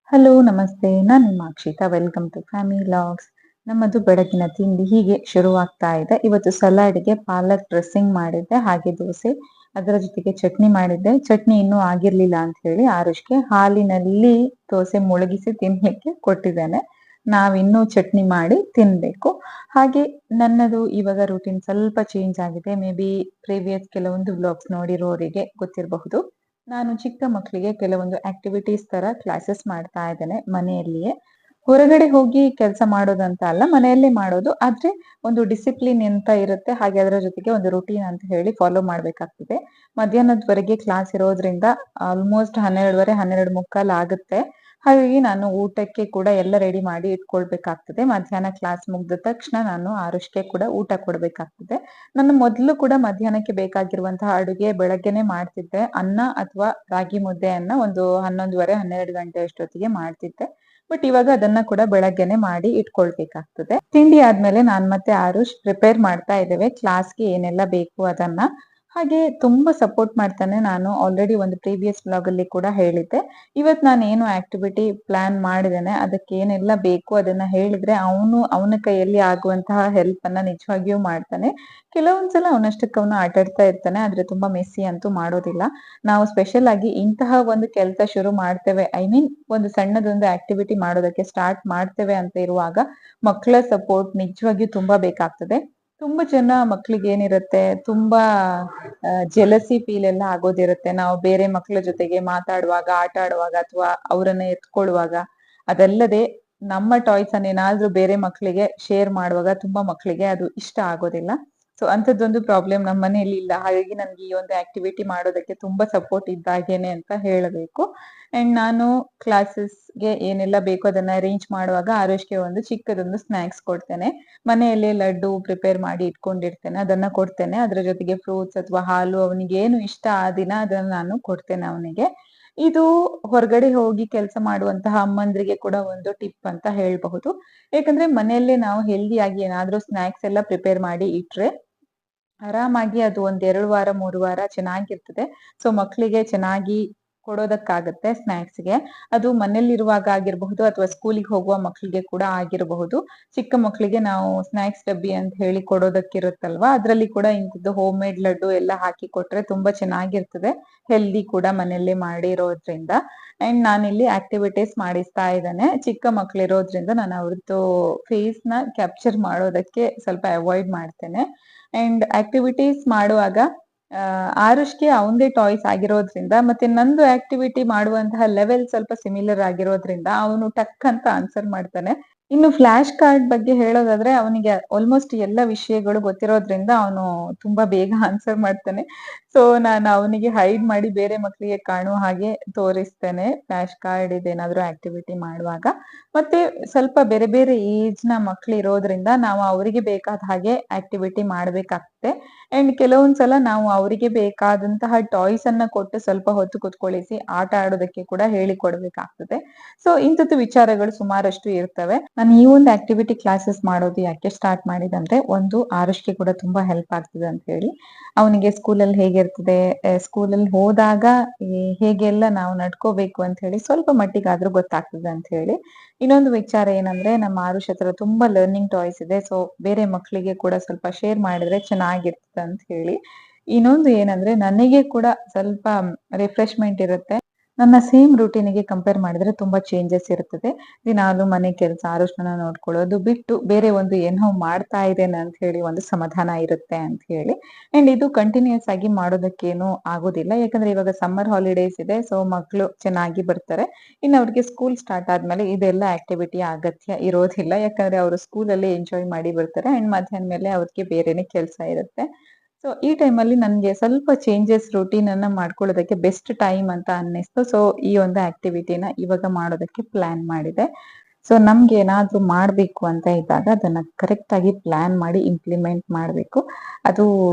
Hello ನಮಸ್ತೆ. ನಾನು ನಿಮ್ಮ Akshita. Welcome to family vlogs. ನಮ್ಮದು ಬೆಳಗಿನ ತಿಂಡಿ ಹೀಗೆ ಶುರುವಾಗ್ತಾ ಇದೆ. ಇವತ್ತು ಸಲಾಡ್‌ಗೆ ಪಾಲಕ್ ಡ್ರೆಸ್ಸಿಂಗ್ ಮಾಡಿದ್ದೆ, ಹಾಗೆ ದೋಸೆ, ಅದರ ಜೊತೆಗೆ ಚಟ್ನಿ ಮಾಡಿದ್ದೆ. ಚಟ್ನಿ ಇನ್ನೂ ಆಗಿರ್ಲಿಲ್ಲ ಅಂತ ಹೇಳಿ ಆರುಷ್‌ಗೆ ಹಾಲಿನಲ್ಲಿ ದೋಸೆ ಮುಳುಗಿಸಿ ತಿನ್ಲಿಕ್ಕೆ ಕೊಟ್ಟಿದ್ದೇನೆ. ನಾವಿನ್ನೂ ಚಟ್ನಿ ಮಾಡಿ ತಿನ್ಬೇಕು. ಹಾಗೆ ನನ್ನದು ಇವಾಗ ರೂಟೀನ್ ಸ್ವಲ್ಪ ಚೇಂಜ್ ಆಗಿದೆ. ಮೇ ಬಿ ಪ್ರೀವಿಯಸ್ ಕೆಲವೊಂದು ವ್ಲಾಗ್ಸ್ ನೋಡಿರೋರಿಗೆ ಗೊತ್ತಿರಬಹುದು. ನಾನು ಚಿಕ್ಕ ಮಕ್ಕಳಿಗೆ ಕೆಲವೊಂದು ಆಕ್ಟಿವಿಟೀಸ್ ತರ ಕ್ಲಾಸಸ್ ಮಾಡ್ತಾ ಇದ್ದೇನೆ ಮನೆಯಲ್ಲಿಯೇ. ಹೊರಗಡೆ ಹೋಗಿ ಕೆಲಸ ಮಾಡೋದಂತ ಅಲ್ಲ, ಮನೆಯಲ್ಲೇ ಮಾಡೋದು. ಆದ್ರೆ ಒಂದು ಡಿಸಿಪ್ಲಿನ್ ಅಂತ ಇರುತ್ತೆ, ಹಾಗೆ ಅದರ ಜೊತೆಗೆ ಒಂದು ರೂಟೀನ್ ಅಂತ ಹೇಳಿ ಫಾಲೋ ಮಾಡ್ಬೇಕಾಗ್ತದೆ. ಮಧ್ಯಾಹ್ನದವರೆಗೆ ಕ್ಲಾಸ್ ಇರೋದ್ರಿಂದ ಆಲ್ಮೋಸ್ಟ್ 12:30, 12:45 ಆಗುತ್ತೆ. ಹಾಗಾಗಿ ನಾನು ಊಟಕ್ಕೆ ಕೂಡ ಎಲ್ಲ ರೆಡಿ ಮಾಡಿ ಇಟ್ಕೊಳ್ಬೇಕಾಗ್ತದೆ. ಮಧ್ಯಾಹ್ನ ಕ್ಲಾಸ್ ಮುಗ್ದ ತಕ್ಷಣ ನಾನು ಆರುಷ್ಗೆ ಕೂಡ ಊಟ ಕೊಡ್ಬೇಕಾಗ್ತದೆ. ನಾನು ಮೊದಲು ಕೂಡ ಮಧ್ಯಾಹ್ನಕ್ಕೆ ಬೇಕಾಗಿರುವಂತಹ ಅಡುಗೆ ಬೆಳಗ್ಗೆನೆ ಮಾಡ್ತಿದ್ದೆ. ಅನ್ನ ಅಥವಾ ರಾಗಿ ಮುದ್ದೆಯನ್ನ ಒಂದು 11:30, 12 ಗಂಟೆ ಅಷ್ಟೊತ್ತಿಗೆ ಮಾಡ್ತಿದ್ದೆ. ಬಟ್ ಇವಾಗ ಅದನ್ನ ಕೂಡ ಬೆಳಗ್ಗೆನೆ ಮಾಡಿ ಇಟ್ಕೊಳ್ಬೇಕಾಗ್ತದೆ. ತಿಂಡಿ ಆದ್ಮೇಲೆ ನಾನ್ ಮತ್ತೆ ಆರುಷ್ ಪ್ರಿಪೇರ್ ಮಾಡ್ತಾ ಇದ್ದೇವೆ ಕ್ಲಾಸ್‌ಗೆ ಏನೆಲ್ಲ ಬೇಕು ಅದನ್ನ. ಹಾಗೆ ತುಂಬಾ ಸಪೋರ್ಟ್ ಮಾಡ್ತಾನೆ. ನಾನು ಆಲ್ರೆಡಿ ಒಂದು ಪ್ರೀವಿಯಸ್ ವ್ಲಾಗ್ ಅಲ್ಲಿ ಕೂಡ ಹೇಳಿದ್ದೆ. ಇವತ್ತು ನಾನು ಏನು ಆಕ್ಟಿವಿಟಿ ಪ್ಲಾನ್ ಮಾಡಿದ್ದೇನೆ, ಅದಕ್ಕೆ ಏನೆಲ್ಲ ಬೇಕು ಅದನ್ನ ಹೇಳಿದ್ರೆ ಅವನ ಕೈಯಲ್ಲಿ ಆಗುವಂತಹ ಹೆಲ್ಪ್ ಅನ್ನ ನಿಜವಾಗಿಯೂ ಮಾಡ್ತಾನೆ. ಕೆಲವೊಂದ್ಸಲ ಅವನಷ್ಟಕ್ಕೆ ಅವನು ಆಟಾಡ್ತಾ ಇರ್ತಾನೆ, ಆದ್ರೆ ತುಂಬಾ ಮೆಸ್ಸಿ ಅಂತೂ ಮಾಡೋದಿಲ್ಲ. ನಾವು ಸ್ಪೆಷಲ್ ಆಗಿ ಇಂತಹ ಒಂದು ಕೆಲಸ ಶುರು ಮಾಡ್ತೇವೆ, ಐ ಮೀನ್ ಒಂದು ಸಣ್ಣದೊಂದು ಆಕ್ಟಿವಿಟಿ ಮಾಡೋದಕ್ಕೆ ಸ್ಟಾರ್ಟ್ ಮಾಡ್ತೇವೆ ಅಂತ ಇರುವಾಗ ಮಕ್ಕಳ ಸಪೋರ್ಟ್ ನಿಜವಾಗಿಯೂ ತುಂಬಾ ಬೇಕಾಗ್ತದೆ. ತುಂಬಾ ಜನ ಮಕ್ಳಿಗೆ ಏನಿರುತ್ತೆ, ತುಂಬಾ ಜೆಲಸಿ ಫೀಲ್ ಎಲ್ಲ ಆಗೋದಿರುತ್ತೆ. ನಾವು ಬೇರೆ ಮಕ್ಕಳ ಜೊತೆಗೆ ಮಾತಾಡುವಾಗ, ಆಟ ಆಡುವಾಗ ಅಥವಾ ಅವರನ್ನ ಎತ್ಕೊಳ್ಳುವಾಗ. ಅದಲ್ಲದೆ ನಮ್ಮ ಟಾಯ್ಸ್ ಅನ್ನ ಏನಾದ್ರೂ ಬೇರೆ ಮಕ್ಕಳಿಗೆ ಶೇರ್ ಮಾಡುವಾಗ ತುಂಬಾ ಮಕ್ಕಳಿಗೆ ಅದು ಇಷ್ಟ ಆಗೋದಿಲ್ಲ. ಸೊ ಅಂಥದ್ದೊಂದು ಪ್ರಾಬ್ಲಮ್ ನಮ್ಮ ಮನೆಯಲ್ಲಿ ಇಲ್ಲ. ಹಾಗಾಗಿ ನನ್ಗೆ ಈ ಒಂದು ಆಕ್ಟಿವಿಟಿ ಮಾಡೋದಕ್ಕೆ ತುಂಬಾ ಸಪೋರ್ಟ್ ಇದ್ದಾಗೇನೆ ಅಂತ ಹೇಳಬೇಕು. ಅಂಡ್ ನಾನು ಕ್ಲಾಸಸ್‌ಗೆ ಏನೆಲ್ಲ ಬೇಕೋ ಅದನ್ನ ಅರೇಂಜ್ ಮಾಡುವಾಗ ಆರುಷ್‌ಗೆ ಒಂದು ಚಿಕ್ಕದೊಂದು ಸ್ನಾಕ್ಸ್ ಕೊಡ್ತೇನೆ. ಮನೆಯಲ್ಲೇ ಲಡ್ಡು ಪ್ರಿಪೇರ್ ಮಾಡಿ ಇಟ್ಕೊಂಡಿರ್ತೇನೆ, ಅದನ್ನ ಕೊಡ್ತೇನೆ. ಅದ್ರ ಜೊತೆಗೆ ಫ್ರೂಟ್ಸ್ ಅಥವಾ ಹಾಲು ಅವನಿಗೆ ಏನು ಇಷ್ಟ ಆ ದಿನ ಅದನ್ನ ನಾನು ಕೊಡ್ತೇನೆ ಅವನಿಗೆ. ಇದು ಹೊರಗಡೆ ಹೋಗಿ ಕೆಲಸ ಮಾಡುವಂತಹ ಅಮ್ಮಂದ್ರಿಗೆ ಕೂಡ ಒಂದು ಟಿಪ್ ಅಂತ ಹೇಳ್ಬಹುದು. ಯಾಕಂದ್ರೆ ಮನೆಯಲ್ಲೇ ನಾವು ಹೆಲ್ದಿಯಾಗಿ ಏನಾದ್ರೂ ಸ್ನಾಕ್ಸ್ ಎಲ್ಲ ಪ್ರಿಪೇರ್ ಮಾಡಿ ಇಟ್ರೆ ಆರಾಮಾಗಿ ಅದು ಒಂದ್ 2 ವಾರ, 3 ವಾರ ಚೆನ್ನಾಗಿರ್ತದೆ. ಸೊ ಮಕ್ಳಿಗೆ ಚೆನ್ನಾಗಿ ಕೊಡೋದಕ್ಕಾಗತ್ತೆ ಸ್ನಾಕ್ಸ್‌ಗೆ. ಅದು ಮನೇಲಿರುವಾಗ ಆಗಿರಬಹುದು ಅಥವಾ ಸ್ಕೂಲಿಗೆ ಹೋಗುವ ಮಕ್ಳಿಗೆ ಕೂಡ ಆಗಿರಬಹುದು. ಚಿಕ್ಕ ಮಕ್ಳಿಗೆ ನಾವು ಸ್ನಾಕ್ಸ್ ಡಬ್ಬಿ ಅಂತ ಹೇಳಿ ಕೊಡೋದಕ್ಕಿರುತ್ತಲ್ವಾ, ಅದ್ರಲ್ಲಿ ಕೂಡ ಇಂಥದ್ದು ಹೋಮ್ ಮೇಡ್ ಲಡ್ಡು ಎಲ್ಲ ಹಾಕಿ ಕೊಟ್ರೆ ತುಂಬಾ ಚೆನ್ನಾಗಿರ್ತದೆ. ಹೆಲ್ದಿ ಕೂಡ ಮನೆಯಲ್ಲೇ ಮಾಡಿರೋದ್ರಿಂದ. ಅಂಡ್ ನಾನಿಲ್ಲಿ ಆಕ್ಟಿವಿಟೀಸ್ ಮಾಡಿಸ್ತಾ ಇದ್ದೇನೆ. ಚಿಕ್ಕ ಮಕ್ಳಿರೋದ್ರಿಂದ ನಾನು ಅವ್ರದ್ದು ಫೇಸ್‌ನ ಕ್ಯಾಪ್ಚರ್ ಮಾಡೋದಕ್ಕೆ ಸ್ವಲ್ಪ ಅವಾಯ್ಡ್ ಮಾಡ್ತೇನೆ. ಅಂಡ್ ಆಕ್ಟಿವಿಟೀಸ್ ಮಾಡುವಾಗ ಆರುಷ್‌ಗೆ ಅವಂದೇ ಟಾಯ್ಸ್ ಆಗಿರೋದ್ರಿಂದ ಮತ್ತೆ ನಂದು ಆಕ್ಟಿವಿಟಿ ಮಾಡುವಂತಹ ಲೆವೆಲ್ ಸ್ವಲ್ಪ ಸಿಮಿಲರ್ ಆಗಿರೋದ್ರಿಂದ ಅವನು ಟಕ್ ಅಂತ ಆನ್ಸರ್ ಮಾಡ್ತಾನೆ. ಇನ್ನು ಫ್ಲಾಶ್ ಕಾರ್ಡ್ ಬಗ್ಗೆ ಹೇಳೋದಾದ್ರೆ ಅವನಿಗೆ ಆಲ್ಮೋಸ್ಟ್ ಎಲ್ಲ ವಿಷಯಗಳು ಗೊತ್ತಿರೋದ್ರಿಂದ ಅವನು ತುಂಬಾ ಬೇಗ ಆನ್ಸರ್ ಮಾಡ್ತಾನೆ. ಸೊ ನಾನು ಅವನಿಗೆ ಹೈಡ್ ಮಾಡಿ ಬೇರೆ ಮಕ್ಕಳಿಗೆ ಕಾಣುವ ಹಾಗೆ ತೋರಿಸ್ತೇನೆ ಫ್ಲಾಶ್ ಕಾರ್ಡ್ ಇದೇನಾದ್ರೂ ಆಕ್ಟಿವಿಟಿ ಮಾಡುವಾಗ. ಮತ್ತೆ ಸ್ವಲ್ಪ ಬೇರೆ ಬೇರೆ ಏಜ್‌ನ ಮಕ್ಳಿರೋದ್ರಿಂದ ನಾವು ಅವರಿಗೆ ಬೇಕಾದ ಹಾಗೆ ಆಕ್ಟಿವಿಟಿ ಮಾಡ್ಬೇಕಾಗ್ತದೆ. ಅಂಡ್ ಕೆಲವೊಂದ್ಸಲ ನಾವು ಅವರಿಗೆ ಬೇಕಾದಂತಹ ಟಾಯ್ಸ್ ಅನ್ನ ಕೊಟ್ಟು ಸ್ವಲ್ಪ ಹೊತ್ತು ಕುತ್ಕೊಳಿಸಿ ಆಟ ಆಡೋದಕ್ಕೆ ಕೂಡ ಹೇಳಿಕೊಡ್ಬೇಕಾಗ್ತದೆ. ಸೊ ಇಂಥದ್ದು ವಿಚಾರಗಳು ಸುಮಾರಷ್ಟು ಇರ್ತವೆ. ನಾನು ಈ ಒಂದು ಆಕ್ಟಿವಿಟಿ ಕ್ಲಾಸಸ್ ಮಾಡೋದು ಯಾಕೆ ಸ್ಟಾರ್ಟ್ ಮಾಡಿದಂದ್ರೆ, ಒಂದು ಆರುಷ್‌ಗೆ ಕೂಡ ತುಂಬಾ ಹೆಲ್ಪ್ ಆಗ್ತದೆ ಅಂತ ಹೇಳಿ. ಅವನಿಗೆ ಸ್ಕೂಲಲ್ಲಿ ಹೇಗಿರ್ತದೆ, ಸ್ಕೂಲಲ್ಲಿ ಹೋದಾಗ ಹೇಗೆಲ್ಲ ನಾವು ನಡ್ಕೋಬೇಕು ಅಂತ ಹೇಳಿ ಸ್ವಲ್ಪ ಮಟ್ಟಿಗಾದ್ರೂ ಗೊತ್ತಾಗ್ತದೆ ಅಂತ ಹೇಳಿ. ಇನ್ನೊಂದು ವಿಚಾರ ಏನಂದ್ರೆ, ನಮ್ಮ ಆರುಷ್ ಹತ್ರ ತುಂಬಾ ಲರ್ನಿಂಗ್ ಟಾಯ್ಸ್ ಇದೆ. ಸೊ ಬೇರೆ ಮಕ್ಕಳಿಗೆ ಕೂಡ ಸ್ವಲ್ಪ ಶೇರ್ ಮಾಡಿದ್ರೆ ಚೆನ್ನಾಗಿರ್ತದೆ ಅಂತ ಹೇಳಿ. ಇನ್ನೊಂದು ಏನಂದ್ರೆ, ನನಗೆ ಕೂಡ ಸ್ವಲ್ಪ ರಿಫ್ರೆಶ್ಮೆಂಟ್ ಇರುತ್ತೆ. ನನ್ನ ಸೇಮ್ ರೂಟೀನಿಗೆ ಕಂಪೇರ್ ಮಾಡಿದ್ರೆ ತುಂಬಾ ಚೇಂಜಸ್ ಇರ್ತದೆ. ದಿನಾಲು ಮನೆ ಕೆಲಸ, ಆರುಷ್‌ನ ನೋಡ್ಕೊಳ್ಳೋದು ಬಿಟ್ಟು ಬೇರೆ ಒಂದು ಏನೋ ಮಾಡ್ತಾ ಇದ್ದೇನೆ ಅಂತ ಹೇಳಿ ಒಂದು ಸಮಾಧಾನ ಇರುತ್ತೆ ಅಂತ ಹೇಳಿ. ಅಂಡ್ ಇದು ಕಂಟಿನ್ಯೂಸ್ ಆಗಿ ಮಾಡೋದಕ್ಕೇನು ಆಗೋದಿಲ್ಲ. ಯಾಕಂದ್ರೆ ಇವಾಗ ಸಮ್ಮರ್ ಹಾಲಿಡೇಸ್ ಇದೆ. ಸೊ ಮಕ್ಳು ಚೆನ್ನಾಗಿ ಬರ್ತಾರೆ. ಇನ್ನು ಅವ್ರಿಗೆ ಸ್ಕೂಲ್ ಸ್ಟಾರ್ಟ್ ಆದ್ಮೇಲೆ ಇದೆಲ್ಲ ಆಕ್ಟಿವಿಟಿ ಅಗತ್ಯ ಇರೋದಿಲ್ಲ. ಯಾಕಂದ್ರೆ ಅವರು ಸ್ಕೂಲಲ್ಲಿ ಎಂಜಾಯ್ ಮಾಡಿ ಬರ್ತಾರೆ. ಅಂಡ್ ಮಧ್ಯಾಹ್ನ ಮೇಲೆ ಅವ್ರಿಗೆ ಬೇರೆನೆ ಕೆಲಸ ಇರುತ್ತೆ. ಸೊ ಈ ಟೈಮಲ್ಲಿ ನನ್ಗೆ ಸ್ವಲ್ಪ ಚೇಂಜಸ್ ರೂಟೀನ್ ಅನ್ನ ಮಾಡ್ಕೊಳ್ಳೋದಕ್ಕೆ ಬೆಸ್ಟ್ ಟೈಮ್ ಅಂತ ಅನ್ನಿಸ್ತು. ಸೊ ಈ ಒಂದು ಆಕ್ಟಿವಿಟಿನ ಇವಾಗ ಮಾಡೋದಕ್ಕೆ ಪ್ಲಾನ್ ಮಾಡಿದೆ. ಸೊ ನಮ್ಗೆ ಏನಾದ್ರೂ ಮಾಡ್ಬೇಕು ಅಂತ ಇದ್ದಾಗ ಅದನ್ನ ಕರೆಕ್ಟ್ ಆಗಿ ಪ್ಲಾನ್ ಮಾಡಿ ಇಂಪ್ಲಿಮೆಂಟ್ ಮಾಡ್ಬೇಕು. ಅದು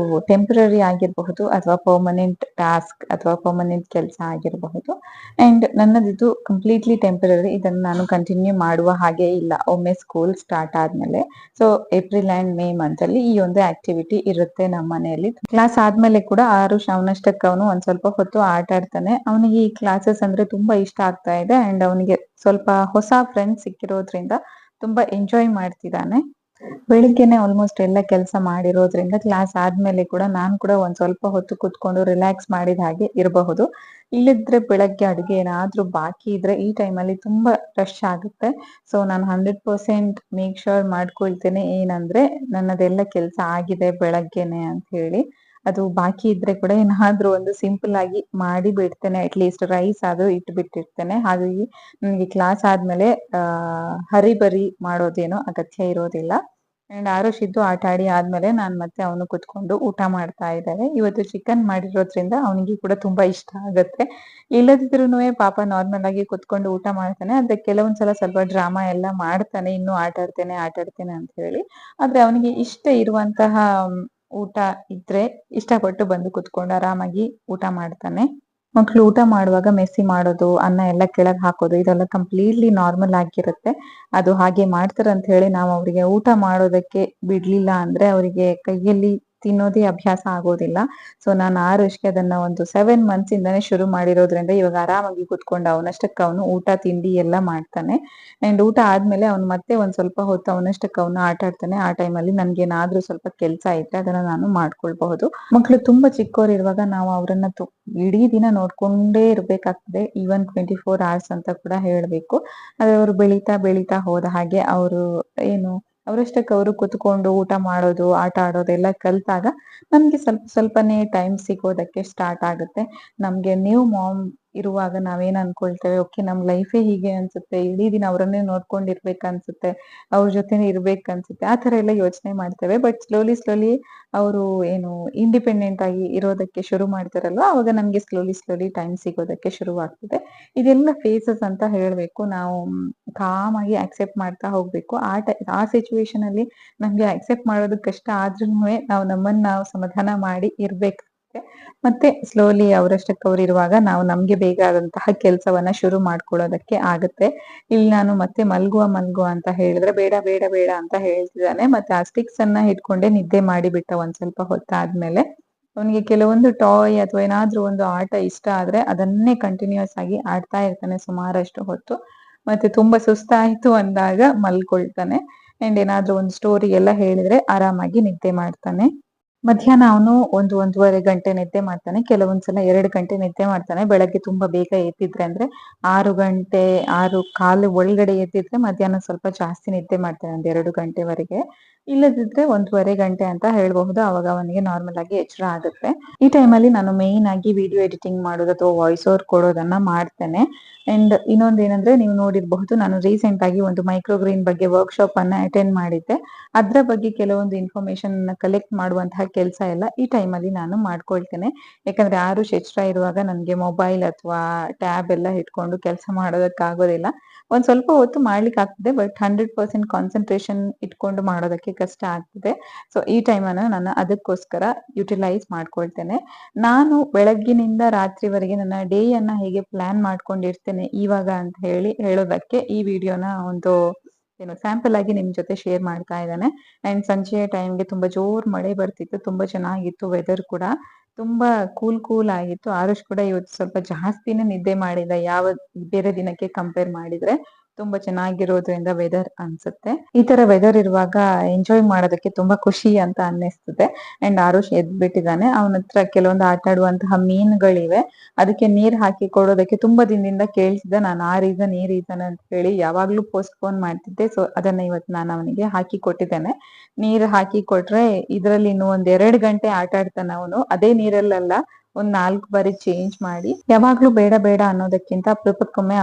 ಟೆಂಪರರಿ ಆಗಿರಬಹುದು ಅಥವಾ ಪರ್ಮನೆಂಟ್ ಟಾಸ್ಕ್ ಅಥವಾ ಪರ್ಮನೆಂಟ್ ಕೆಲಸ ಆಗಿರಬಹುದು. ಅಂಡ್ ನನ್ನದಿದು ಕಂಪ್ಲೀಟ್ಲಿ ಟೆಂಪರರಿ. ಇದನ್ನ ನಾನು ಕಂಟಿನ್ಯೂ ಮಾಡುವ ಹಾಗೆ ಇಲ್ಲ ಒಮ್ಮೆ ಸ್ಕೂಲ್ ಸ್ಟಾರ್ಟ್ ಆದ್ಮೇಲೆ. So April and May month ಅಲ್ಲಿ ಈ ಒಂದು ಆಕ್ಟಿವಿಟಿ ಇರುತ್ತೆ ನಮ್ಮ ಮನೆಯಲ್ಲಿ. ಕ್ಲಾಸ್ ಆದ್ಮೇಲೆ ಕೂಡ ಆರುಷ್ ಅವನಷ್ಟಕ್ಕೆ ಅವನು ಒಂದ್ ಸ್ವಲ್ಪ ಹೊತ್ತು ಆಟ ಆಡ್ತಾನೆ. ಅವನಿಗೆ ಈ ಕ್ಲಾಸಸ್ ಅಂದ್ರೆ ತುಂಬಾ ಇಷ್ಟ ಆಗ್ತಾ ಇದೆ. ಅಂಡ್ ಅವನಿಗೆ ಸ್ವಲ್ಪ ಹೊಸ ಫ್ರೆಂಡ್ಸ್ ಸಿಕ್ಕಿರೋದ್ರಿಂದ ತುಂಬಾ ಎಂಜಾಯ್ ಮಾಡ್ತಿದ್ದಾನೆ. ಬೆಳಿಗ್ಗೆನೆ ಆಲ್ಮೋಸ್ಟ್ ಎಲ್ಲ ಕೆಲಸ ಮಾಡಿರೋದ್ರಿಂದ ಕ್ಲಾಸ್ ಆದ್ಮೇಲೆ ಕೂಡ ನಾನು ಕೂಡ ಒಂದ್ ಸ್ವಲ್ಪ ಹೊತ್ತು ಕುತ್ಕೊಂಡು ರಿಲ್ಯಾಕ್ಸ್ ಮಾಡಿದ ಹಾಗೆ ಇರಬಹುದು. ಇಲ್ಲದಿದ್ರೆ ಬೆಳಗ್ಗೆ ಅಡುಗೆ ಏನಾದ್ರೂ ಬಾಕಿ ಇದ್ರೆ ಈ ಟೈಮಲ್ಲಿ ತುಂಬಾ ರಶ್ ಆಗುತ್ತೆ. ಸೊ ನಾನು 100% ಮೇಕ್ ಶ್ಯೂರ್ ಮಾಡ್ಕೊಳ್ತೇನೆ ಏನಂದ್ರೆ ನನ್ನದೆಲ್ಲ ಕೆಲಸ ಆಗಿದೆ ಬೆಳಗ್ಗೆನೆ ಅಂತ ಹೇಳಿ. ಅದು ಬಾಕಿ ಇದ್ರೆ ಕೂಡ ಏನಾದ್ರೂ ಒಂದು ಸಿಂಪಲ್ ಆಗಿ ಮಾಡಿ ಬಿಡ್ತೇನೆ. ಅಟ್ಲೀಸ್ಟ್ ರೈಸ್ ಆದ್ರೂ ಇಟ್ಬಿಟ್ಟಿರ್ತೇನೆ. ಹಾಗಾಗಿ ನನ್ಗೆ ಕ್ಲಾಸ್ ಆದ್ಮೇಲೆ ಹರಿಬರಿ ಮಾಡೋದೇನೋ ಅಗತ್ಯ ಇರೋದಿಲ್ಲ. ಅಂಡ್ ಆರುಷ್ ಇದ್ದು ಆಟ ಆಡಿ ಆದ್ಮೇಲೆ ನಾನ್ ಮತ್ತೆ ಅವನು ಕುತ್ಕೊಂಡು ಊಟ ಮಾಡ್ತಾ ಇದ್ದಾನೆ. ಇವತ್ತು ಚಿಕನ್ ಮಾಡಿರೋದ್ರಿಂದ ಅವನಿಗೆ ಕೂಡ ತುಂಬಾ ಇಷ್ಟ ಆಗತ್ತೆ. ಇಲ್ಲದಿದ್ರುನುವೆ ಪಾಪ ನಾರ್ಮಲ್ ಆಗಿ ಕುತ್ಕೊಂಡು ಊಟ ಮಾಡ್ತಾನೆ. ಆದ್ರೆ ಕೆಲವೊಂದ್ಸಲ ಸ್ವಲ್ಪ ಡ್ರಾಮಾ ಎಲ್ಲ ಮಾಡ್ತಾನೆ. ಇನ್ನೂ ಆಟಾಡ್ತೇನೆ ಅಂತ ಹೇಳಿ. ಆದ್ರೆ ಅವನಿಗೆ ಇಷ್ಟ ಇರುವಂತಹ ಊಟ ಇದ್ರೆ ಇಷ್ಟಪಟ್ಟು ಬಂದು ಕುತ್ಕೊಂಡು ಆರಾಮಾಗಿ ಊಟ ಮಾಡ್ತಾನೆ. ಮಕ್ಳು ಊಟ ಮಾಡುವಾಗ ಮೆಸ್ಸಿ ಮಾಡೋದು, ಅನ್ನ ಎಲ್ಲ ಕೆಳಗ್ ಹಾಕೋದು ಇದೆಲ್ಲ ಕಂಪ್ಲೀಟ್ಲಿ ನಾರ್ಮಲ್ ಆಗಿರುತ್ತೆ. ಅದು ಹಾಗೆ ಮಾಡ್ತಾರಂತ ಹೇಳಿ ನಾವು ಅವ್ರಿಗೆ ಊಟ ಮಾಡೋದಕ್ಕೆ ಬಿಡ್ಲಿಲ್ಲ ಅಂದ್ರೆ ಅವರಿಗೆ ಕೈಯಲ್ಲಿ ತಿನ್ನೋದೇ ಅಭ್ಯಾಸ ಆಗೋದಿಲ್ಲ. ಸೊ ನಾನು ಆರುಷ್ಗೆ ಅದನ್ನ ಒಂದು 7 ಮಂತ್ಸ್ ಇಂದಾನೆ ಶುರು ಮಾಡಿರೋದ್ರಿಂದ ಇವಾಗ ಆರಾಮಾಗಿ ಕುತ್ಕೊಂಡು ಅವನಷ್ಟಕ್ಕೆ ಅವನು ಊಟ ತಿಂಡಿ ಎಲ್ಲ ಮಾಡ್ತಾನೆ. ಅಂಡ್ ಊಟ ಆದ್ಮೇಲೆ ಅವ್ನು ಮತ್ತೆ ಒಂದ್ ಸ್ವಲ್ಪ ಹೊತ್ತು ಅವನಷ್ಟಕ್ಕೆ ಅವನು ಆಟ ಆಡ್ತಾನೆ. ಆ ಟೈಮಲ್ಲಿ ನನ್ಗೇನಾದ್ರೂ ಸ್ವಲ್ಪ ಕೆಲ್ಸ ಇದ್ರೆ ಅದನ್ನ ನಾನು ಮಾಡ್ಕೊಳ್ಬಹುದು. ಮಕ್ಳು ತುಂಬಾ ಚಿಕ್ಕವರಿರುವಾಗ ನಾವು ಅವ್ರನ್ನ ಇಡೀ ದಿನ ನೋಡ್ಕೊಂಡೇ ಇರ್ಬೇಕಾಗ್ತದೆ. ಈವನ್ 24 hours ಅಂತ ಕೂಡ ಹೇಳ್ಬೇಕು. ಆದ್ರೆ ಅವರು ಬೆಳೀತಾ ಹೋದ ಹಾಗೆ ಅವರು ಏನು ಅವರಷ್ಟಕ್ಕೆ ಅವರು ಕುತ್ಕೊಂಡು ಊಟ ಮಾಡೋದು, ಆಟ ಆಡೋದೆಲ್ಲ ಕಲ್ತಾಗ ನಮ್ಗೆ ಸ್ವಲ್ಪನೇ ಟೈಮ್ ಸಿಗೋದಕ್ಕೆ ಸ್ಟಾರ್ಟ್ ಆಗುತ್ತೆ. ನಮ್ಗೆ ನ್ಯೂ ಮಾಮ್ ಇರುವಾಗ ನಾವೇನ್ ಅನ್ಕೊಳ್ತೇವೆ, ಓಕೆ ನಮ್ ಲೈಫೇ ಹೀಗೆ ಅನ್ಸುತ್ತೆ, ಇಡೀ ದಿನ ಅವರನ್ನೇ ನೋಡ್ಕೊಂಡಿರ್ಬೇಕನ್ಸುತ್ತೆ, ಅವ್ರ ಜೊತೆನೆ ಇರ್ಬೇಕನ್ಸುತ್ತೆ, ಆ ತರ ಎಲ್ಲ ಯೋಚನೆ ಮಾಡ್ತೇವೆ. ಬಟ್ ಸ್ಲೋಲಿ ಅವರು ಏನು ಇಂಡಿಪೆಂಡೆಂಟ್ ಆಗಿ ಇರೋದಕ್ಕೆ ಶುರು ಮಾಡ್ತಾರಲ್ವ, ಅವಾಗ ನಮ್ಗೆ ಸ್ಲೋಲಿ ಟೈಮ್ ಸಿಗೋದಕ್ಕೆ ಶುರುವಾಗ್ತದೆ. ಇದೆಲ್ಲ ಫೇಸಸ್ ಅಂತ ಹೇಳ್ಬೇಕು. ನಾವು ಕಾಮ್ ಆಗಿ ಅಕ್ಸೆಪ್ಟ್ ಮಾಡ್ತಾ ಹೋಗ್ಬೇಕು. ಆ ಸಿಚುವೇಶನ್ ಅಲ್ಲಿ ನಮ್ಗೆ ಅಕ್ಸೆಪ್ಟ್ ಮಾಡೋದು ಕಷ್ಟ ಆದ್ರೂನುವೆ ನಾವು ನಮ್ಮನ್ನ ನಾವು ಸಮಾಧಾನ ಮಾಡಿ ಇರ್ಬೇಕಾಗುತ್ತೆ. ಮತ್ತೆ ಸ್ಲೋಲಿ ಅವರಷ್ಟಕ್ಕೆ ಅವ್ರು ಇರುವಾಗ ನಾವು ನಮ್ಗೆ ಬೇಕಾದಂತಹ ಕೆಲ್ಸವನ್ನ ಶುರು ಮಾಡ್ಕೊಳ್ಳೋದಕ್ಕೆ ಆಗುತ್ತೆ. ಇಲ್ಲಿ ನಾನು ಮತ್ತೆ ಮಲ್ಗುವ ಅಂತ ಹೇಳಿದ್ರೆ ಬೇಡ ಅಂತ ಹೇಳ್ತಿದ್ದಾನೆ. ಮತ್ತೆ ಆ ಸ್ಟಿಕ್ಸ್ ಅನ್ನ ಹಿಡ್ಕೊಂಡೆ ನಿದ್ದೆ ಮಾಡಿಬಿಟ್ಟ ಒಂದ್ ಸ್ವಲ್ಪ ಹೊತ್ತಾದ್ಮೇಲೆ. ಅವನಿಗೆ ಕೆಲವೊಂದು ಟಾಯ್ ಅಥವಾ ಏನಾದ್ರೂ ಒಂದು ಆಟ ಇಷ್ಟ ಆದ್ರೆ ಅದನ್ನೇ ಕಂಟಿನ್ಯೂಸ್ ಆಗಿ ಆಡ್ತಾ ಇರ್ತಾನೆ ಸುಮಾರಷ್ಟು ಹೊತ್ತು. ಮತ್ತೆ ತುಂಬಾ ಸುಸ್ತಾಯ್ತು ಅಂದಾಗ ಮಲ್ಕೊಳ್ತಾನೆ. ಅಂಡ್ ಏನಾದ್ರೂ ಒಂದು ಸ್ಟೋರಿ ಎಲ್ಲ ಹೇಳಿದ್ರೆ ಆರಾಮಾಗಿ ನಿದ್ದೆ ಮಾಡ್ತಾನೆ. ಮಧ್ಯಾಹ್ನ ಅವನು 1-1.5 ಗಂಟೆ ನಿದ್ದೆ ಮಾಡ್ತಾನೆ. ಕೆಲವೊಂದ್ಸಲ 2 ಗಂಟೆ ನಿದ್ದೆ ಮಾಡ್ತಾನೆ. ಬೆಳಗ್ಗೆ ತುಂಬಾ ಬೇಗ ಎದ್ದಿದ್ರೆ ಅಂದ್ರೆ 6 ಗಂಟೆ 6:15 ಒಳಗಡೆ ಎದ್ದಿದ್ರೆ ಮಧ್ಯಾಹ್ನ ಸ್ವಲ್ಪ ಜಾಸ್ತಿ ನಿದ್ದೆ ಮಾಡ್ತಾನೆ, ಒಂದ್ 2 ಗಂಟೆವರೆಗೆ. ಇಲ್ಲದಿದ್ರೆ 1.5 ಗಂಟೆ ಅಂತ ಹೇಳ್ಬಹುದು. ಅವಾಗ ಅವನಿಗೆ ನಾರ್ಮಲ್ ಆಗಿ ಎಚ್ಚರ ಆಗುತ್ತೆ. ಈ ಟೈಮಲ್ಲಿ ನಾನು ಮೇಯ್ನ್ ಆಗಿ ವಿಡಿಯೋ ಎಡಿಟಿಂಗ್ ಮಾಡೋದು ಅಥವಾ ವಾಯ್ಸ್ ಓವರ್ ಕೊಡೋದನ್ನ ಮಾಡ್ತೇನೆ. ಅಂಡ್ ಇನ್ನೊಂದ್ ಏನಂದ್ರೆ ನೀವು ನೋಡಿರಬಹುದು, ನಾನು ರೀಸೆಂಟ್ ಆಗಿ ಒಂದು ಮೈಕ್ರೋಗ್ರೀನ್ ಬಗ್ಗೆ ವರ್ಕ್ಶಾಪ್ ಅನ್ನ ಅಟೆಂಡ್ ಮಾಡಿದ್ದೆ. ಅದ್ರ ಬಗ್ಗೆ ಕೆಲವೊಂದು ಇನ್ಫಾರ್ಮೇಶನ್ ಕಲೆಕ್ಟ್ ಮಾಡುವಂತಹ ಕೆಲಸ ಎಲ್ಲ ಈ ಟೈಮಲ್ಲಿ ನಾನು ಮಾಡ್ಕೊಳ್ತೇನೆ. ಯಾಕಂದ್ರೆ ಆರುಷ್ ಎಚ್ಚರ ಇರುವಾಗ ನನ್ಗೆ ಮೊಬೈಲ್ ಅಥವಾ ಟ್ಯಾಬ್ ಎಲ್ಲ ಇಟ್ಕೊಂಡು ಕೆಲಸ ಮಾಡೋದಕ್ಕಾಗೋದಿಲ್ಲ. ಒಂದ್ ಸ್ವಲ್ಪ ಹೊತ್ತು ಮಾಡ್ಲಿಕ್ಕೆ ಆಗ್ತದೆ, ಬಟ್ 100% ಕಾನ್ಸಂಟ್ರೇಷನ್ ಇಟ್ಕೊಂಡು ಮಾಡೋದಕ್ಕೆ ಕಷ್ಟ ಆಗ್ತದೆ. ಸೊ ಈ ಟೈಮ್ ಅನ್ನ ನಾನು ಅದಕ್ಕೋಸ್ಕರ ಯುಟಿಲೈಸ್ ಮಾಡ್ಕೊಳ್ತೇನೆ. ನಾನು ಬೆಳಗ್ಗಿನಿಂದ ರಾತ್ರಿವರೆಗೆ ನನ್ನ ಡೇ ಅನ್ನ ಹೇಗೆ ಪ್ಲಾನ್ ಮಾಡ್ಕೊಂಡಿರ್ತೇನೆ ಇವಾಗ ಅಂತ ಹೇಳೋದಕ್ಕೆ ಈ ವಿಡಿಯೋನ ಒಂದು ಸ್ಯಾಂಪಲ್ ಆಗಿ ನಿಮ್ ಜೊತೆ ಶೇರ್ ಮಾಡ್ತಾ ಇದ್ದಾನೆ. ಅಂಡ್ ಸಂಜೆಯ ಟೈಮ್ಗೆ ತುಂಬಾ ಜೋರ್ ಮಳೆ ಬರ್ತಿತ್ತು. ತುಂಬಾ ಚೆನ್ನಾಗಿತ್ತು ವೆದರ್ ಕೂಡ. ತುಂಬಾ ಕೂಲ್ ಆಗಿತ್ತು. ಆರುಷ್ ಕೂಡ ಇವತ್ತು ಸ್ವಲ್ಪ ಜಾಸ್ತಿನೇ ನಿದ್ದೆ ಮಾಡಿದ ಬೇರೆ ದಿನಕ್ಕೆ ಕಂಪೇರ್ ಮಾಡಿದ್ರೆ. ತುಂಬಾ ಚೆನ್ನಾಗಿರೋದ್ರಿಂದ ವೆದರ್ ಅನ್ಸುತ್ತೆ. ಈ ತರ ವೆದರ್ ಇರುವಾಗ ಎಂಜಾಯ್ ಮಾಡೋದಕ್ಕೆ ತುಂಬಾ ಖುಷಿ ಅಂತ ಅನ್ನಿಸ್ತದೆ. ಅಂಡ್ ಆರುಷ್ ಎದ್ಬಿಟ್ಟಿದ್ದಾನೆ. ಅವನ ಹತ್ರ ಕೆಲವೊಂದು ಆಟ ಆಡುವಂತಹ ಮೀನುಗಳಿವೆ. ಅದಕ್ಕೆ ನೀರ್ ಹಾಕಿ ಕೊಡೋದಕ್ಕೆ ತುಂಬಾ ದಿನದಿಂದ ಕೇಳ್ತಿದ್ದ. ನಾನು ಈ ರೀಸನ್ ಅಂತ ಹೇಳಿ ಯಾವಾಗ್ಲೂ ಪೋಸ್ಟ್ಪೋನ್ ಮಾಡ್ತಿದ್ದೆ. ಸೊ ಅದನ್ನ ಇವತ್ತು ನಾನು ಅವನಿಗೆ ಹಾಕಿ ಕೊಟ್ಟಿದ್ದೇನೆ. ನೀರ್ ಹಾಕಿ ಕೊಟ್ರೆ ಇದ್ರಲ್ಲಿ ಇನ್ನು ಒಂದ್ 2 ಗಂಟೆ ಆಟ ಆಡ್ತಾನೆ ಅವನು. ಅದೇ ನೀರಲ್ಲ ಒಂದ್ 4 ಬಾರಿ ಚೇಂಜ್ ಮಾಡಿ. ಯಾವಾಗ್ಲೂ ಬೇಡ ಅನ್ನೋದಕ್ಕಿಂತ ಅಪರೂಪಕ್ಕೊಮ್ಮೆ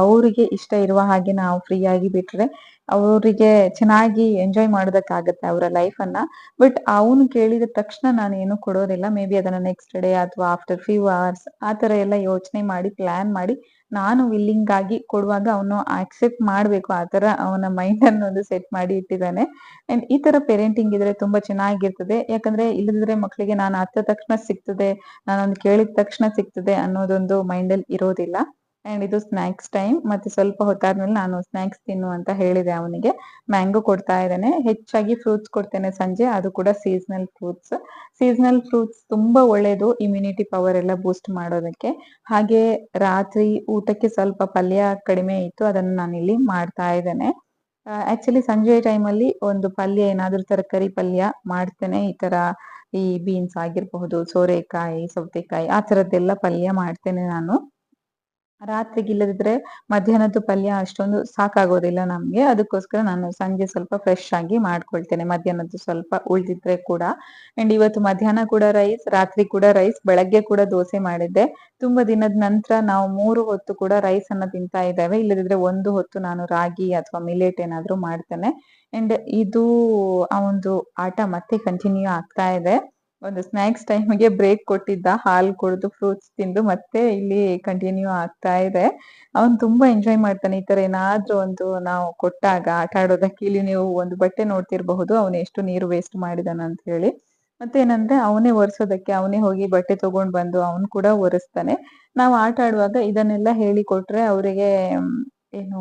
ಅವ್ರಿಗೆ ಇಷ್ಟ ಇರುವ ಹಾಗೆ ನಾವು ಫ್ರೀ ಆಗಿ ಬಿಟ್ರೆ ಅವರಿಗೆ ಚೆನ್ನಾಗಿ ಎಂಜಾಯ್ ಮಾಡೋದಕ್ಕಾಗತ್ತೆ ಅವರ ಲೈಫ್ ಅನ್ನ. ಬಟ್ ಅವನು ಕೇಳಿದ ತಕ್ಷಣ ನಾನು ಏನು ಕೊಡೋದಿಲ್ಲ. ಮೇ ಬಿ ಅದನ್ನ ನೆಕ್ಸ್ಟ್ ಡೇ ಅಥವಾ ಆಫ್ಟರ್ ಫ್ಯೂ ಅವರ್ಸ್ ಆ ತರ ಎಲ್ಲ ಯೋಚನೆ ಮಾಡಿ ಪ್ಲಾನ್ ಮಾಡಿ ನಾನು ವಿಲ್ಲಿಂಗ್ ಆಗಿ ಕೊಡುವಾಗ ಅವನು ಆಕ್ಸೆಪ್ಟ್ ಮಾಡ್ಬೇಕು. ಆ ತರ ಅವನ ಮೈಂಡ್ ಅನ್ನೋದು ಸೆಟ್ ಮಾಡಿ ಇಟ್ಟಿದ್ದಾನೆ. ಅಂಡ್ ಈ ತರ ಪೇರೆಂಟಿಂಗ್ ಇದ್ರೆ ತುಂಬಾ ಚೆನ್ನಾಗಿರ್ತದೆ. ಯಾಕಂದ್ರೆ ಇಲ್ಲದಿದ್ರೆ ಮಕ್ಳಿಗೆ ನಾನು ಅತ್ತ ತಕ್ಷಣ ಸಿಗ್ತದೆ, ನಾನೊಂದು ಕೇಳಿದ ತಕ್ಷಣ ಸಿಗ್ತದೆ ಅನ್ನೋದೊಂದು ಮೈಂಡ್ ಅಲ್ಲಿ ಇರೋದಿಲ್ಲ. ಅಂಡ್ ಇದು ಸ್ನಾಕ್ಸ್ ಟೈಮ್. ಮತ್ತೆ ಸ್ವಲ್ಪ ಹೊತ್ತಾದ್ಮೇಲೆ ನಾನು ಸ್ನಾಕ್ಸ್ ತಿನ್ನು ಅಂತ ಹೇಳಿದೆ ಅವನಿಗೆ. ಮ್ಯಾಂಗೋ ಕೊಡ್ತಾ ಇದ್ದೇನೆ. ಹೆಚ್ಚಾಗಿ ಫ್ರೂಟ್ಸ್ ಕೊಡ್ತೇನೆ ಸಂಜೆ, ಅದು ಕೂಡ ಸೀಸನಲ್ ಫ್ರೂಟ್ಸ್. ಸೀಸನಲ್ ಫ್ರೂಟ್ಸ್ ತುಂಬಾ ಒಳ್ಳೇದು ಇಮ್ಯುನಿಟಿ ಪವರ್ ಎಲ್ಲ ಬೂಸ್ಟ್ ಮಾಡೋದಕ್ಕೆ. ಹಾಗೆ ರಾತ್ರಿ ಊಟಕ್ಕೆ ಸ್ವಲ್ಪ ಪಲ್ಯ ಕಡಿಮೆ ಇತ್ತು, ಅದನ್ನ ನಾನಿಲ್ಲಿ ಮಾಡ್ತಾ ಇದ್ದೇನೆ. ಆಕ್ಚುಲಿ ಸಂಜೆ ಟೈಮಲ್ಲಿ ಒಂದು ಪಲ್ಯ, ಏನಾದ್ರೂ ತರಕಾರಿ ಪಲ್ಯ ಮಾಡ್ತೇನೆ. ಈ ತರ ಈ ಬೀನ್ಸ್ ಆಗಿರಬಹುದು, ಸೋರೆಕಾಯಿ, ಸೌತೆಕಾಯಿ ಆ ತರದ್ದೆಲ್ಲ ಪಲ್ಯ ಮಾಡ್ತೇನೆ ನಾನು. ರಾತ್ರಿಗೆ ಇಲ್ಲದಿದ್ರೆ ಮಧ್ಯಾಹ್ನದ್ದು ಪಲ್ಯ ಅಷ್ಟೊಂದು ಸಾಕಾಗೋದಿಲ್ಲ ನಮ್ಗೆ. ಅದಕ್ಕೋಸ್ಕರ ನಾನು ಸಂಜೆ ಸ್ವಲ್ಪ ಫ್ರೆಶ್ ಆಗಿ ಮಾಡ್ಕೊಳ್ತೇನೆ, ಮಧ್ಯಾಹ್ನದ್ದು ಸ್ವಲ್ಪ ಉಳ್ದಿದ್ರೆ ಕೂಡ. ಅಂಡ್ ಇವತ್ತು ಮಧ್ಯಾಹ್ನ ಕೂಡ ರೈಸ್, ರಾತ್ರಿ ಕೂಡ ರೈಸ್, ಬೆಳಗ್ಗೆ ಕೂಡ ದೋಸೆ ಮಾಡಿದ್ದೆ. ತುಂಬಾ ದಿನದ ನಂತರ ನಾವು 3 ಹೊತ್ತು ಕೂಡ ರೈಸ್ ಅನ್ನ ತಿಂತಾ ಇದ್ದೇವೆ. ಇಲ್ಲದಿದ್ರೆ ಒಂದು ಹೊತ್ತು ನಾನು ರಾಗಿ ಅಥವಾ ಮಿಲೆಟ್ ಏನಾದ್ರೂ ಮಾಡ್ತೇನೆ. ಅಂಡ್ ಇದು ಆ ಒಂದು ಆಟ ಮತ್ತೆ ಕಂಟಿನ್ಯೂ ಆಗ್ತಾ ಇದೆ. ಒಂದು ಸ್ನಾಕ್ಸ್ ಟೈಮ್ಗೆ ಬ್ರೇಕ್ ಕೊಟ್ಟಿದ್ದ, ಹಾಲು ಕುಡಿದು ಫ್ರೂಟ್ಸ್ ತಿಂದು ಮತ್ತೆ ಇಲ್ಲಿ ಕಂಟಿನ್ಯೂ ಆಗ್ತಾ ಇದೆ. ಅವನು ತುಂಬಾ ಎಂಜಾಯ್ ಮಾಡ್ತಾನೆ ಈ ತರ ಏನಾದ್ರೂ ಒಂದು ನಾವು ಕೊಟ್ಟಾಗ ಆಟ ಆಡೋದಕ್ಕೆ. ಇಲ್ಲಿ ನೀವು ಒಂದು ಬಟ್ಟೆ ನೋಡ್ತಿರ್ಬಹುದು, ಅವನು ಎಷ್ಟು ನೀರು ವೇಸ್ಟ್ ಮಾಡಿದಾನ ಅಂತ ಹೇಳಿ. ಮತ್ತೇನಂದ್ರೆ ಅವನೇ ಒರೆಸೋದಕ್ಕೆ ಅವನೇ ಹೋಗಿ ಬಟ್ಟೆ ತಗೊಂಡ್ ಬಂದು ಅವನು ಕೂಡ ಒರೆಸ್ತಾನೆ. ನಾವು ಆಟ ಆಡುವಾಗ ಇದನ್ನೆಲ್ಲ ಹೇಳಿಕೊಟ್ರೆ ಅವರಿಗೆ ಏನು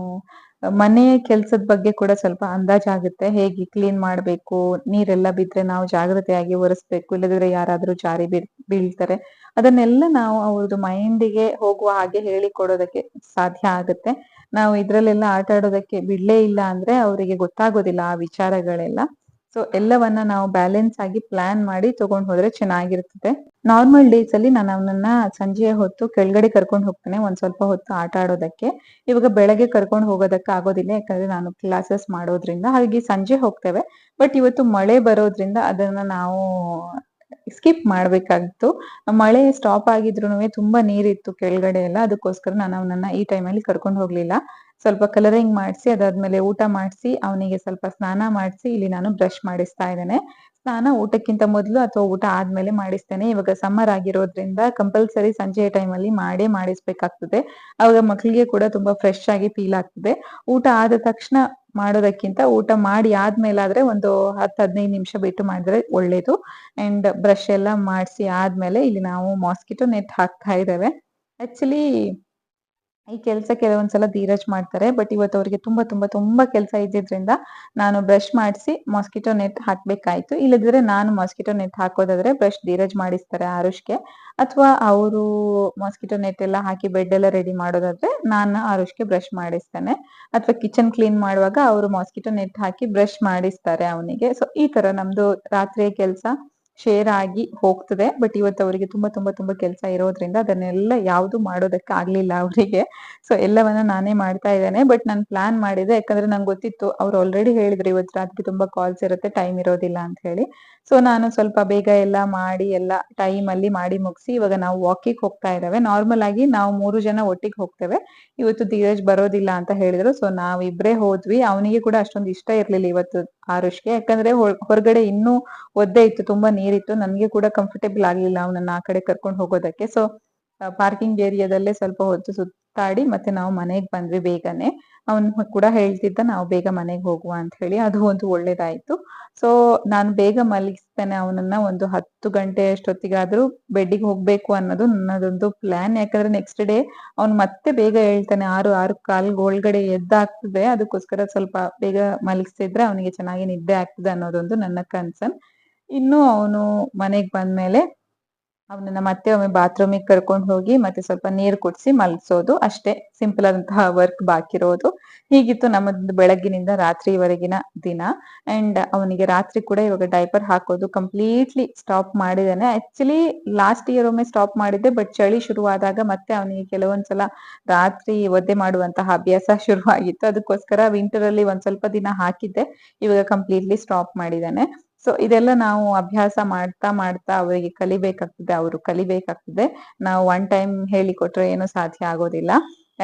ಮನೆ ಕೆಲ್ಸದ ಬಗ್ಗೆ ಕೂಡ ಸ್ವಲ್ಪ ಅಂದಾಜಾಗುತ್ತೆ. ಹೇಗೆ ಕ್ಲೀನ್ ಮಾಡ್ಬೇಕು, ನೀರೆಲ್ಲ ಬಿದ್ರೆ ನಾವು ಜಾಗ್ರತೆಯಾಗಿ ಒರೆಸ್ಬೇಕು, ಇಲ್ಲದಿದ್ರೆ ಯಾರಾದ್ರೂ ಜಾರಿ ಬೀಳ್ತಾರೆ. ಅದನ್ನೆಲ್ಲ ನಾವು ಅವ್ರದ್ದು ಮೈಂಡಿಗೆ ಹೋಗುವ ಹಾಗೆ ಹೇಳಿಕೊಡೋದಕ್ಕೆ ಸಾಧ್ಯ ಆಗುತ್ತೆ. ನಾವು ಇದ್ರಲ್ಲೆಲ್ಲ ಆಟ ಆಡೋದಕ್ಕೆ ಬಿಡ್ಲೇ ಇಲ್ಲ ಅಂದ್ರೆ ಅವರಿಗೆ ಗೊತ್ತಾಗೋದಿಲ್ಲ ಆ ವಿಚಾರಗಳೆಲ್ಲ. ಸೊ ಎಲ್ಲವನ್ನ ನಾವು ಬ್ಯಾಲೆನ್ಸ್ ಆಗಿ ಪ್ಲಾನ್ ಮಾಡಿ ತಗೊಂಡ್ ಹೋದ್ರೆ ಚೆನ್ನಾಗಿರ್ತದೆ. ನಾರ್ಮಲ್ ಡೇಸ್ ಅಲ್ಲಿ ನಾನು ಅವನನ್ನ ಸಂಜೆಯ ಹೊತ್ತು ಕೆಳಗಡೆ ಕರ್ಕೊಂಡು ಹೋಗ್ತೇನೆ, ಒಂದ್ ಸ್ವಲ್ಪ ಹೊತ್ತು ಆಟ ಆಡೋದಕ್ಕೆ. ಇವಾಗ ಬೆಳಗ್ಗೆ ಕರ್ಕೊಂಡು ಹೋಗೋದಕ್ಕೆ ಆಗೋದಿಲ್ಲ, ಯಾಕಂದ್ರೆ ನಾನು ಕ್ಲಾಸಸ್ ಮಾಡೋದ್ರಿಂದ. ಹಾಗಾಗಿ ಸಂಜೆ ಹೋಗ್ತೇವೆ. ಬಟ್ ಇವತ್ತು ಮಳೆ ಬರೋದ್ರಿಂದ ಅದನ್ನ ನಾವು ಸ್ಕಿಪ್ ಮಾಡ್ಬೇಕಾಗಿತ್ತು. ಮಳೆ ಸ್ಟಾಪ್ ಆಗಿದ್ರುನು ತುಂಬಾ ನೀರಿತ್ತು ಕೆಳಗಡೆ ಎಲ್ಲ, ಅದಕ್ಕೋಸ್ಕರ ನಾನು ಅವನನ್ನ ಈ ಟೈಮಲ್ಲಿ ಕರ್ಕೊಂಡು ಹೋಗ್ಲಿಲ್ಲ. ಸ್ವಲ್ಪ ಕಲರಿಂಗ್ ಮಾಡಿಸಿ, ಅದಾದ್ಮೇಲೆ ಊಟ ಮಾಡಿಸಿ, ಅವನಿಗೆ ಸ್ವಲ್ಪ ಸ್ನಾನ ಮಾಡಿಸಿ ಇಲ್ಲಿ ನಾನು ಬ್ರಷ್ ಮಾಡಿಸ್ತಾ ಇದ್ದೇನೆ. ಸ್ನಾನ ಊಟಕ್ಕಿಂತ ಮೊದಲು ಅಥವಾ ಊಟ ಆದ್ಮೇಲೆ ಮಾಡಿಸ್ತೇನೆ. ಇವಾಗ ಸಮ್ಮರ್ ಆಗಿರೋದ್ರಿಂದ ಕಂಪಲ್ಸರಿ ಸಂಜೆಯ ಟೈಮಲ್ಲಿ ಮಾಡಿಸ್ಬೇಕಾಗ್ತದೆ. ಅವಾಗ ಮಕ್ಕಳಿಗೆ ಕೂಡ ತುಂಬಾ ಫ್ರೆಶ್ ಆಗಿ ಫೀಲ್ ಆಗ್ತದೆ. ಊಟ ಆದ ತಕ್ಷಣ ಮಾಡೋದಕ್ಕಿಂತ ಊಟ ಮಾಡಿ ಆದ್ಮೇಲಾದ್ರೆ ಒಂದು 10-15 ನಿಮಿಷ ಬಿಟ್ಟು ಮಾಡಿದ್ರೆ ಒಳ್ಳೇದು. ಅಂಡ್ ಬ್ರಷ್ ಎಲ್ಲ ಮಾಡಿಸಿ ಆದ್ಮೇಲೆ ಇಲ್ಲಿ ನಾವು ಮಾಸ್ಕಿಟೋ ನೆಟ್ ಹಾಕ್ತಾ ಇದ್ದೇವೆ. ಆಕ್ಚುಲಿ ಈ ಕೆಲಸ ಕೆಲವೊಂದ್ಸಲ ಧೀರಜ್ ಮಾಡ್ತಾರೆ, ಬಟ್ ಇವತ್ತು ಅವರಿಗೆ ತುಂಬಾ ತುಂಬಾ ತುಂಬಾ ಕೆಲಸ ಇದ್ದಿದ್ರಿಂದ ನಾನು ಬ್ರಷ್ ಮಾಡಿಸಿ ಮಾಸ್ಕಿಟೋ ನೆಟ್ ಹಾಕ್ಬೇಕಾಯ್ತು. ಇಲ್ಲದಿದ್ರೆ ನಾನು ಮಾಸ್ಕಿಟೋ ನೆಟ್ ಹಾಕೋದಾದ್ರೆ ಬ್ರಷ್ ಧೀರಜ್ ಮಾಡಿಸ್ತಾರೆ ಆರುಷ್ಗೆ, ಅಥವಾ ಅವರು ಮಾಸ್ಕಿಟೋ ನೆಟ್ ಎಲ್ಲ ಹಾಕಿ ಬೆಡ್ ಎಲ್ಲ ರೆಡಿ ಮಾಡೋದಾದ್ರೆ ನಾನು ಆರುಷ್ಗೆ ಬ್ರಷ್ ಮಾಡಿಸ್ತೇನೆ. ಅಥವಾ ಕಿಚನ್ ಕ್ಲೀನ್ ಮಾಡುವಾಗ ಅವರು ಮಾಸ್ಕಿಟೋ ನೆಟ್ ಹಾಕಿ ಬ್ರಷ್ ಮಾಡಿಸ್ತಾರೆ ಅವನಿಗೆ. ಸೊ ಈ ತರ ನಮ್ದು ರಾತ್ರಿಯ ಕೆಲಸ ಶೇರ್ ಆಗಿ ಹೋಗ್ತದೆ. ಬಟ್ ಇವತ್ತು ಅವರಿಗೆ ತುಂಬಾ ತುಂಬಾ ತುಂಬಾ ಕೆಲಸ ಇರೋದ್ರಿಂದ ಅದನ್ನೆಲ್ಲ ಯಾವ್ದು ಮಾಡೋದಕ್ಕೆ ಆಗ್ಲಿಲ್ಲ ಅವರಿಗೆ. ಸೊ ಎಲ್ಲವನ್ನ ನಾನೇ ಮಾಡ್ತಾ ಇದ್ದೇನೆ. ಬಟ್ ನಾನು ಪ್ಲಾನ್ ಮಾಡಿದೆ, ಯಾಕಂದ್ರೆ ನಂಗೆ ಗೊತ್ತಿತ್ತು ಅವ್ರು ಆಲ್ರೆಡಿ ಹೇಳಿದ್ರು ಇವತ್ತು ರಾತ್ರಿ ತುಂಬಾ ಕಾಲ್ಸ್ ಇರುತ್ತೆ, ಟೈಮ್ ಇರೋದಿಲ್ಲ ಅಂತ ಹೇಳಿ. ಸೊ ನಾನು ಸ್ವಲ್ಪ ಬೇಗ ಎಲ್ಲ ಮಾಡಿ ಎಲ್ಲ ಟೈಮ್ ಅಲ್ಲಿ ಮಾಡಿ ಮುಗಿಸಿ ಇವಾಗ ನಾವು ವಾಕಿಂಗ್ ಹೋಗ್ತಾ ಇದ್ದೇವೆ. ನಾರ್ಮಲ್ ಆಗಿ ನಾವು 3 ಜನ ಒಟ್ಟಿಗೆ ಹೋಗ್ತೇವೆ. ಇವತ್ತು ಧೀರಜ್ ಬರೋದಿಲ್ಲ ಅಂತ ಹೇಳಿದ್ರು, ಸೊ ನಾವಿಬ್ರೇ ಹೋದ್ವಿ. ಅವನಿಗೆ ಕೂಡ ಅಷ್ಟೊಂದು ಇಷ್ಟ ಇರ್ಲಿಲ್ಲ ಇವತ್ತು ಆರುಷ್ಗೆ, ಯಾಕಂದ್ರೆ ಹೊರಗಡೆ ಇನ್ನೂ ಒದ್ದೆ ಇತ್ತು, ತುಂಬಾ ನೀರಿತ್ತು. ನನ್ಗೆ ಕೂಡ ಕಂಫರ್ಟೇಬಲ್ ಆಗ್ಲಿಲ್ಲ ಅವನನ್ನ ಆ ಕಡೆ ಕರ್ಕೊಂಡು ಹೋಗೋದಕ್ಕೆ. ಸೊ ಪಾರ್ಕಿಂಗ್ ಏರಿಯಾದಲ್ಲೇ ಸ್ವಲ್ಪ ಹೊತ್ತು ಸುತ್ತಾಡಿ ಮತ್ತೆ ನಾವು ಮನೆಗ್ ಬಂದ್ವಿ ಬೇಗನೆ. ಅವನ್ ಕೂಡ ಹೇಳ್ತಿದ್ದ ನಾವು ಬೇಗ ಮನೆಗೆ ಹೋಗುವ ಅಂತ ಹೇಳಿ, ಅದು ಒಂದು ಒಳ್ಳೇದಾಯ್ತು. ಸೊ ನಾನು ಬೇಗ ಮಲಗಿಸ್ತೇನೆ ಅವನನ್ನ, ಒಂದು 10 ಗಂಟೆ ಅಷ್ಟೊತ್ತಿಗಾದ್ರೂ ಬೆಡ್ಡಿಗೆ ಹೋಗ್ಬೇಕು ಅನ್ನೋದು ನನ್ನದೊಂದು ಪ್ಲಾನ್. ಯಾಕಂದ್ರೆ ನೆಕ್ಸ್ಟ್ ಡೇ ಅವ್ನು ಮತ್ತೆ ಬೇಗ ಹೇಳ್ತಾನೆ, 6-6:15 ಒಳಗಡೆ ಎದ್ದಾಗ್ತದೆ. ಅದಕ್ಕೋಸ್ಕರ ಸ್ವಲ್ಪ ಬೇಗ ಮಲಗಿಸಿದ್ರೆ ಅವನಿಗೆ ಚೆನ್ನಾಗಿ ನಿದ್ದೆ ಆಗ್ತದೆ ಅನ್ನೋದೊಂದು ನನ್ನ ಕನ್ಸರ್ನ್. ಇನ್ನು ಅವನು ಮನೆಗ್ ಬಂದ್ಮೇಲೆ ಅವನನ್ನ ಮತ್ತೆ ಒಮ್ಮೆ ಬಾತ್ರೂಮಿಗೆ ಕರ್ಕೊಂಡು ಹೋಗಿ ಮತ್ತೆ ಸ್ವಲ್ಪ ನೀರು ಕುಡಿಸಿ ಮಲಗಿಸೋದು ಅಷ್ಟೇ. ಸಿಂಪಲ್ ಆದಂತಹ ವರ್ಕ್ ಬಾಕಿ ಇರೋದು. ಹೀಗಿತ್ತು ನಮ್ಮದು ಬೆಳಗ್ಗಿನಿಂದ ರಾತ್ರಿವರೆಗಿನ ದಿನ. ಅಂಡ್ ಅವನಿಗೆ ರಾತ್ರಿ ಕೂಡ ಇವಾಗ ಡೈಪರ್ ಹಾಕೋದು ಕಂಪ್ಲೀಟ್ಲಿ ಸ್ಟಾಪ್ ಮಾಡಿದ್ದೇನೆ. ಆಕ್ಚುಲಿ ಲಾಸ್ಟ್ ಇಯರ್ ಒಮ್ಮೆ ಸ್ಟಾಪ್ ಮಾಡಿದ್ದೆ, ಬಟ್ ಚಳಿ ಶುರುವಾದಾಗ ಮತ್ತೆ ಅವನಿಗೆ ಕೆಲವೊಂದ್ಸಲ ರಾತ್ರಿ ಒದ್ದೆ ಮಾಡುವಂತಹ ಅಭ್ಯಾಸ ಶುರುವಾಗಿತ್ತು. ಅದಕ್ಕೋಸ್ಕರ ವಿಂಟರ್ ಅಲ್ಲಿ ಒಂದ್ ಸ್ವಲ್ಪ ದಿನ ಹಾಕಿದ್ದೆ, ಇವಾಗ ಕಂಪ್ಲೀಟ್ಲಿ ಸ್ಟಾಪ್ ಮಾಡಿದ್ದಾನೆ. ಸೊ ಇದೆಲ್ಲ ನಾವು ಅಭ್ಯಾಸ ಮಾಡ್ತಾ ಮಾಡ್ತಾ ಅವರಿಗೆ ಕಲಿಬೇಕಾಗ್ತದೆ, ಅವರು ಕಲಿಬೇಕಾಗ್ತದೆ. ನಾವು ಒನ್ ಟೈಮ್ ಹೇಳಿಕೊಟ್ರೆ ಏನು ಸಾಧ್ಯ ಆಗೋದಿಲ್ಲ.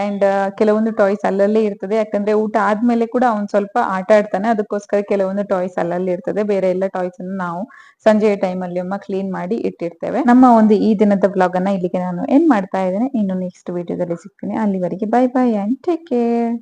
ಅಂಡ್ ಕೆಲವೊಂದು ಟಾಯ್ಸ್ ಅಲ್ಲಲ್ಲೇ ಇರ್ತದೆ, ಯಾಕಂದ್ರೆ ಊಟ ಆದ್ಮೇಲೆ ಕೂಡ ಅವ್ನ್ ಸ್ವಲ್ಪ ಆಟ ಆಡ್ತಾನೆ. ಅದಕ್ಕೋಸ್ಕರ ಕೆಲವೊಂದು ಟಾಯ್ಸ್ ಅಲ್ಲಲ್ಲಿ ಇರ್ತದೆ. ಬೇರೆ ಎಲ್ಲ ಟಾಯ್ಸ್ ಅನ್ನು ನಾವು ಸಂಜೆಯ ಟೈಮ್ ಅಲ್ಲಿ ಒಮ್ಮೆ ಕ್ಲೀನ್ ಮಾಡಿ ಇಟ್ಟಿರ್ತೇವೆ. ನಮ್ಮ ಒಂದು ಈ ದಿನದ ಬ್ಲಾಗ್ ಅನ್ನ ಇಲ್ಲಿಗೆ ನಾನು ಎಂಡ್ ಮಾಡ್ತಾ ಇದ್ದೇನೆ. ಇನ್ನು ನೆಕ್ಸ್ಟ್ ವಿಡಿಯೋದಲ್ಲಿ ಸಿಗ್ತೀನಿ. ಅಲ್ಲಿವರೆಗೆ bye bye and take care.